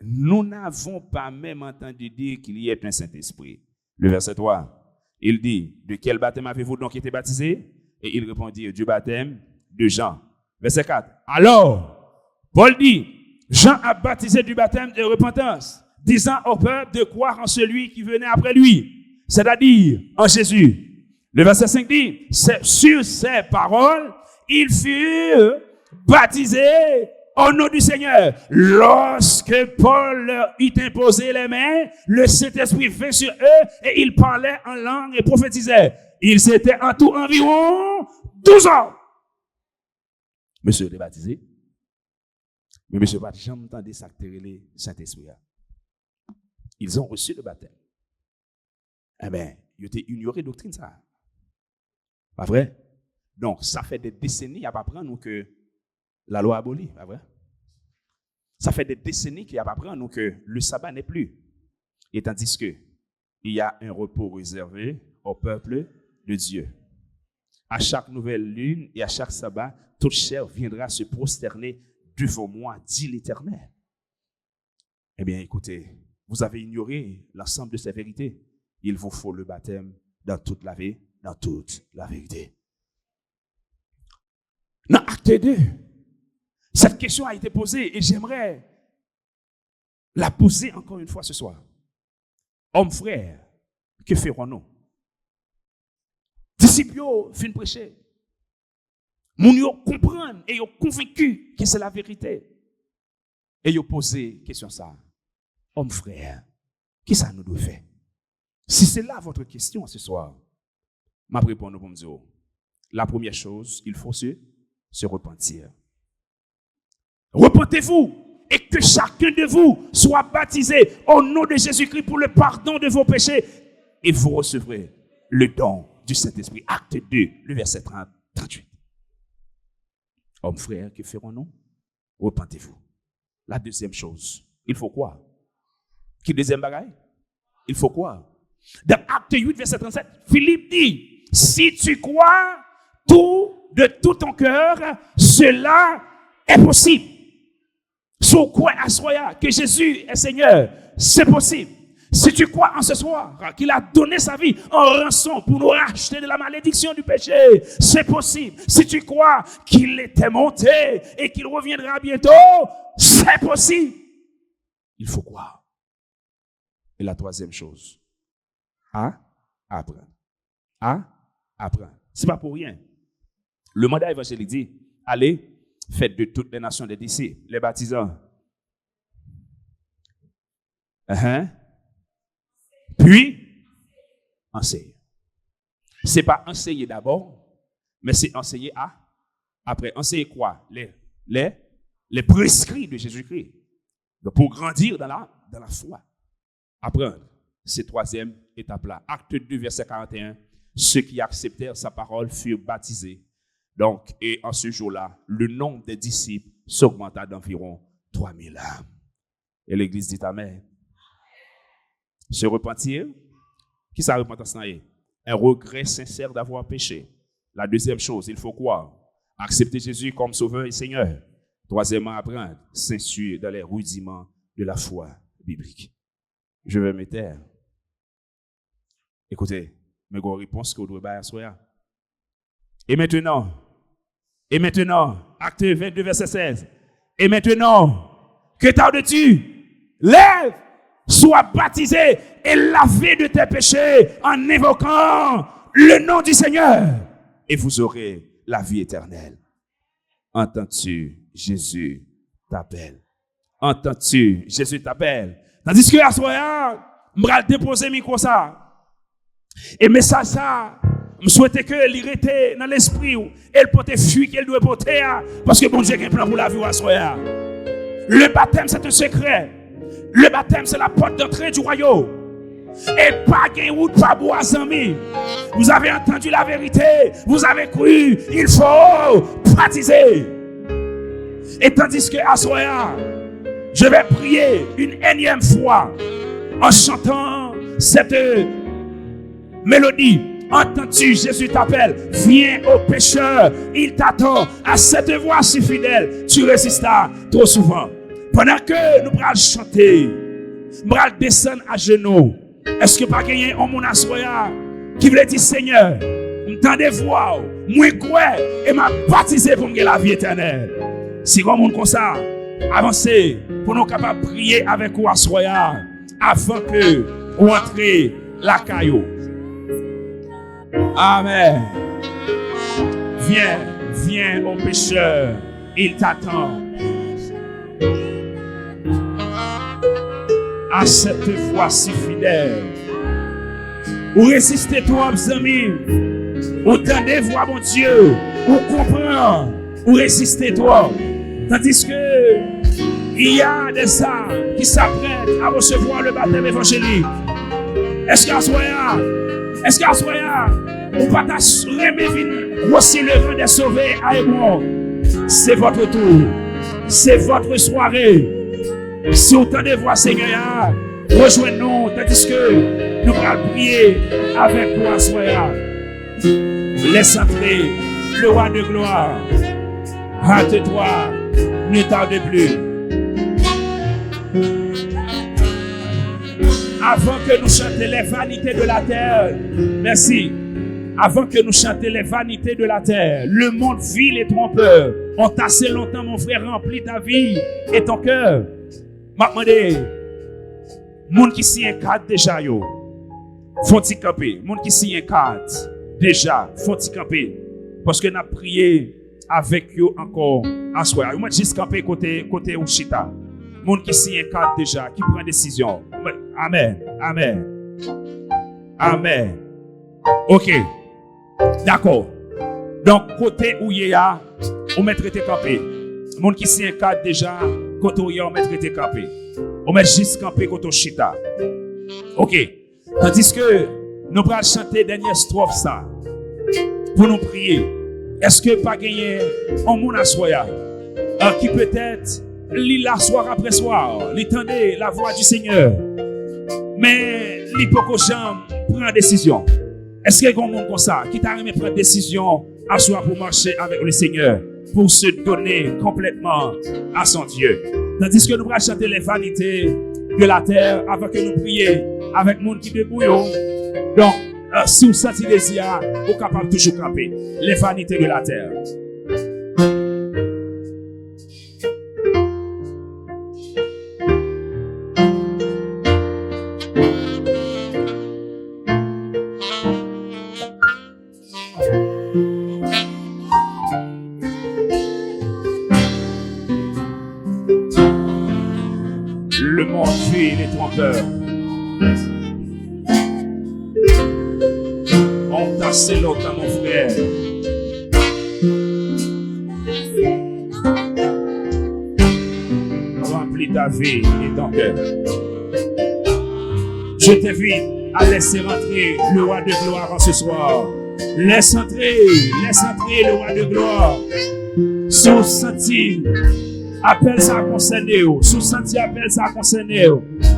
nous n'avons pas même entendu dire qu'il y ait un Saint-Esprit. Le verset 3, il dit, de quel baptême avez-vous donc été baptisé? Et ils répondirent, du baptême de Jean. Verset 4, alors, Paul dit, Jean a baptisé du baptême de repentance, disant au peuple de croire en celui qui venait après lui, c'est-à-dire en Jésus. Le verset 5 dit, sur ces paroles, ils furent baptisés au nom du Seigneur. Lorsque Paul leur eut imposé les mains, le Saint-Esprit vint sur eux et ils parlaient en langue et prophétisaient. Ils étaient en tout environ 12 ans. Monsieur est baptisé. Mais monsieur pas jamais entendu ça que le Saint-Esprit. Ils ont reçu le baptême. Eh bien, ils ont ignoré la doctrine, ça. Pas vrai? Donc, ça fait des décennies à apprendre nous que la loi abolie, pas vrai? Ça fait des décennies qu'il y a apprendre nous que le sabbat n'est plus. Et tandis que il y a un repos réservé au peuple de Dieu. À chaque nouvelle lune et à chaque sabbat, toute chair viendra se prosterner devant moi, dit l'Éternel. Eh bien, écoutez, vous avez ignoré l'ensemble de ces vérités. Il vous faut le baptême dans toute la vie, dans toute la vérité. Dans Acte 2, cette question a été posée et j'aimerais la poser encore une fois ce soir. Hommes frères, que ferons-nous? Disciples fin prêcher. Moun yo comprennent et yo convaincus que c'est la vérité. Et yo posé question ça. Hommes frères, qu'est-ce que ça nous doit faire? Si c'est là votre question ce soir, ma réponse pour me dire, la première chose, il faut se repentir. Repentez-vous et que chacun de vous soit baptisé au nom de Jésus-Christ pour le pardon de vos péchés et vous recevrez le don du Saint-Esprit. Acte 2, le verset 38. Hommes frères, que ferons-nous? Repentez-vous. La deuxième chose, il faut quoi? Qui deuxième bagaille? Il faut quoi? Dans Acte 8, verset 37, Philippe dit, si tu crois de tout ton cœur, cela est possible. Si tu crois à soi que Jésus est Seigneur, c'est possible. Si tu crois en ce soir qu'il a donné sa vie en rançon pour nous racheter de la malédiction du péché, c'est possible. Si tu crois qu'il était monté et qu'il reviendra bientôt, c'est possible. Il faut croire. Et la troisième chose, apprendre. Apprendre. C'est pas pour rien. Le mandat évangélique dit, allez, faites de toutes les nations des disciples, les baptisants. Puis, enseigner. C'est pas enseigner d'abord, mais c'est enseigner après. Enseigner quoi? Les prescrits de Jésus-Christ. Donc, pour grandir dans la foi. Apprendre. C'est troisième étape-là. Acte 2, verset 41. Ceux qui acceptèrent sa parole furent baptisés. Donc, et en ce jour-là, le nombre des disciples s'augmenta d'environ 3000 âmes. Et l'Église dit Amen. Se repentir, qui ça repentance? Un regret sincère d'avoir péché. La deuxième chose, il faut croire. Accepter Jésus comme sauveur et Seigneur. Troisièmement, apprendre, s'instruire dans les rudiments de la foi biblique. Je vais me taire. Écoutez, mais une réponse que vous devez faire à soi. Et maintenant, Acte 22, verset 16. Et maintenant, que tardes-tu? Lève, sois baptisé et lavé de tes péchés en évoquant le nom du Seigneur. Et vous aurez la vie éternelle. Entends-tu? Jésus t'appelle. Entends-tu? Jésus t'appelle. Tandis que à ce moment, je vais déposer micro ça. Et message ça, je souhaite que l'irrité dans l'esprit et le porte fuit qu'elle doit porter parce que bon Dieu a un plan pour la vie à ce moment. Le baptême c'est un secret. Le baptême c'est la porte d'entrée du royaume. Et pas gain route pas bois amis. Vous avez entendu la vérité, vous avez cru, il faut baptiser. Et tandis que à ce moment, je vais prier une énième fois en chantant cette mélodie. Entends-tu, Jésus t'appelle, viens au pécheur, il t'attend. À cette voix si fidèle, tu résistas trop souvent. Pendant que nous allons chanter, nous allons descendre à genoux. Est-ce que pas gagner un mon assoya qui veut dire Seigneur, m'entendez voix, moi quoi et m'a baptisé pour me la vie éternelle. Si comme monde comme ça, avancez pour nous capables de prier avec vous assoya avant que vous entrez la caillou. Amen. Viens au pécheur, il t'attend. À cette voix si fidèle, ou résistez toi, mes amis, ou tendez voix, mon Dieu, ou comprends, ou résistez toi, tandis que Il y a des âmes qui s'apprêtent à recevoir le baptême évangélique. Est-ce qu'à soya, ou pas ta voici le rang des sauvés à Hébron. C'est votre tour. C'est votre soirée. Si vous tendez voir Seigneur, rejoignez-nous tandis que nous allons prier avec toi, soya. Laisse entrer le roi de gloire. Hâte-toi, ne tarde plus. Avant que nous chantions les vanités de la terre, merci. Avant que nous chantions les vanités de la terre, le monde vil et trompeur ont assez longtemps, mon frère, rempli ta vie et ton cœur. M'a demandé, monde qui s'y encadre déjà, yo, faut-il camper? Monde qui s'y encadre déjà, faut-il camper? Parce que nous avons prié avec eux encore à soir. Moi, juste camper côté Ouchita. Monde qui s'y encadre déjà, qui prend décision. Amen. Amen. Amen. Ok. D'accord. Donc, côté où il y a, on met traité campé. Monde qui s'y encadre déjà, côté où il y a, on met traité campé. On met juste campé côté Chita. Ok. Tandis que nous allons chanter dernière strophe ça. Pour nous prier. Est-ce que pas gagner en mon assoya? Qui peut-être lit la soir après soir, l'entendez la voix du Seigneur. Mais l'hypocojam prend décision. Est-ce qu'il y a un monde comme ça qui t'a aimé prendre décision à soi pour marcher avec le Seigneur, pour se donner complètement à son Dieu? Tandis que nous allons chanter les vanités de la terre avant que nous prions avec le monde qui débrouille. Donc, si vous sentez désir, vous êtes capable de toujours camper les vanités de la terre. Le monde vil et trompeur ont tassé longtemps, mon frère. Remplis ta vie et ton cœur. Je t'invite à laisser rentrer le roi de gloire en ce soir. Laisse entrer le roi de gloire. Sous senti, appelle ça à concerner. Sous senti, appelle ça à concerner.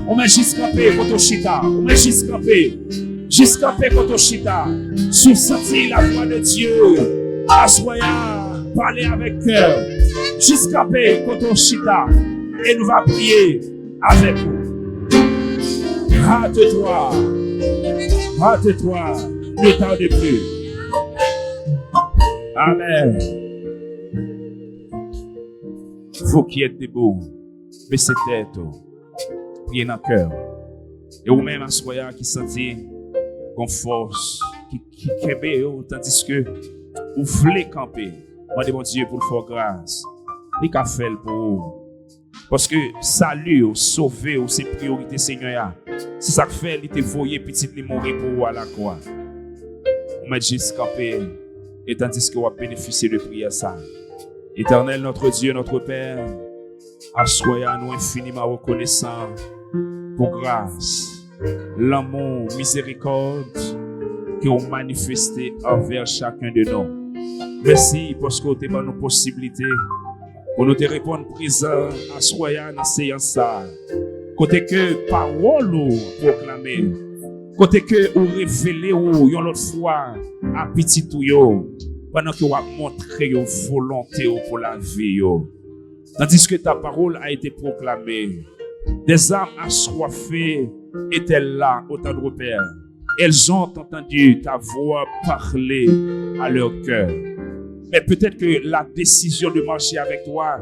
On met juste campé contre Chita. On met juste campé. Juste campé contre Chita. Sous senti la voix de Dieu. Assoya, parler avec cœur. Juste campé contre Chita. Et nous allons prier avec vous. Hâte-toi. Hâte-toi. Ne tarde plus. Amen. Faut qu'il y ait debout. Baissez tête. Priez dans le cœur. Et vous-même, à soya qui sentit qu'on force, qui kebe, tandis que vous voulez camper. Demandez mon Dieu pour le faire grâce. Il a fait pour vous. Parce que salut, sauver, c'est priorité Seigneur. C'est ça que fait, il te voyait petit, il mourir pour vous à la croix. On met juste camper. Et tandis que vous bénéficiez de prière ça. Éternel, notre Dieu, notre Père, assoyons-nous infiniment reconnaissants pour grâce, l'amour, miséricorde que vous manifestez envers chacun de nous. Merci parce que vous avez nos possibilités pour nous te répondre présent, assoyons dans séance ça. Côté que parole ou proclamer, côté que ou révéler ou yon l'autre fois à petit tout yo. Pendant que vous avez montré vos volontés pour la vie. Tandis que ta parole a été proclamée, des âmes assoiffées étaient là, autant de repères. Elles ont entendu ta voix parler à leur cœur. Mais peut-être que la décision de marcher avec toi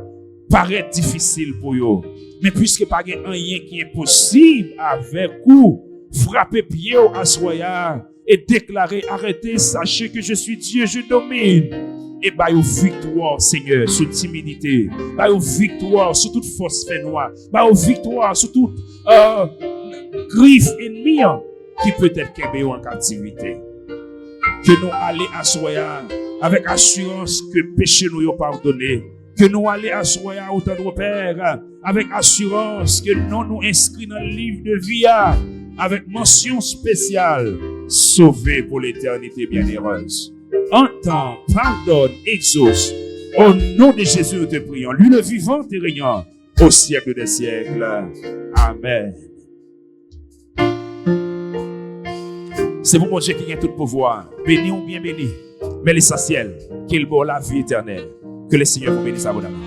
paraît difficile pour eux. Mais puisque pas rien qui est possible avec vous, frappez pied à soya. Et déclarer, arrêtez, sachez que je suis Dieu, je domine. Et bah, une victoire, Seigneur, sur timidité. Bah, une victoire sur toute force fait noire. Bah, une victoire sur toute griffe ennemie qui peut être qu'elle en captivité. Que nous allons à soya avec assurance que péché nous est pardonné que nous allons asseoir autant de Père, avec assurance que nous inscrits dans le livre de vie, avec mention spéciale, sauvé pour l'éternité bienheureuse. Entends, pardonne, exauce. Au nom de Jésus, nous te prions. Lui le vivant et régnant au siècle des siècles. Amen. C'est pour mon Dieu qui a tout pouvoir. Béni ou bien béni. Mais l'essentiel, qu'il boit la vie éternelle. Que le Seigneur vous bénisse abondamment.